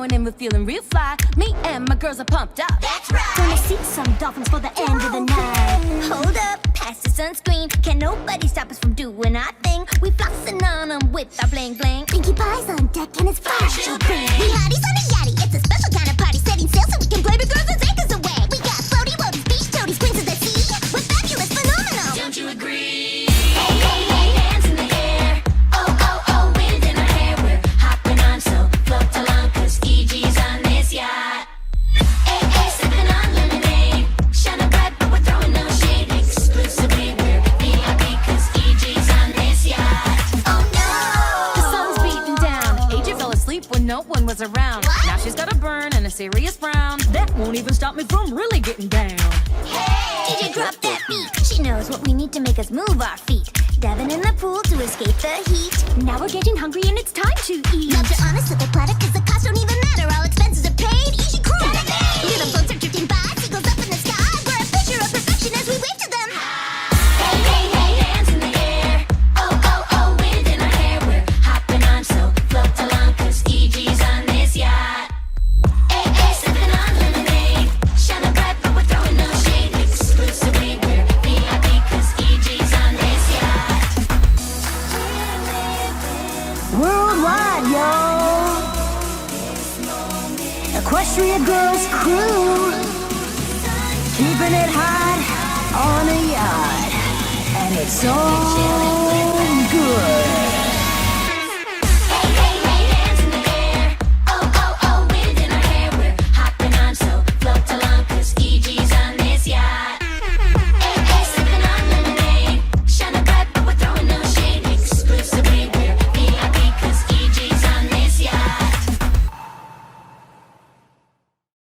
going in, we're feeling real fly. Me and my girls are pumped up. That's right. Gonna see some dolphins for the end of the night. Hold up, past the sunscreen. Can nobody stop us from doing our thing? We flossing on them with our bling bling. Pinkie Pie's on deck and it's flash We hotties on a yachty. It's a special kind of party. Setting sail so we can play with girls and anchors away. We got floaty woaties, beach toadies, queens of the sea. We're fabulous, phenomenal. Don't you agree? Hey, hey, hey, hands in the air. Oh, oh, oh, wind in our hair. We're hopping on, so float along, 'cause EG's on this yacht. Hey, hey, sipping on lemonade. Shining bright, but we're throwing no shade. Exclusively, we're VIP, 'cause EG's on this yacht. Oh no! The sun's beating down. AJ fell asleep when no one was around. What? Now she's got a burn and a serious frown. That won't even stop me from really getting down. Hey! DJ, drop that beat. She knows what we need to make us move our feet. Diving in the pool to escape the heat. Now we're getting hungry and it's time to eat. Love your honest little platter, 'cause the cost don't even matter. All expenses are paid. Easy cruise. Little boats are drifting by, seagulls up in the sky. We're a picture of perfection as we wave to them. Hey, hey, hey, hands in the air. Oh, oh, oh, wind in our hair. We're hopping on, so float along, 'cause EG's on this yacht. Hey, hey, sipping on lemonade. Shining bright, but we're throwing no shade. Exclusively, we're VIP, 'cause EG's on this yacht. Worldwide, y'all. Equestria Girls Crew. Keeping it hot on a yacht. And it's so good.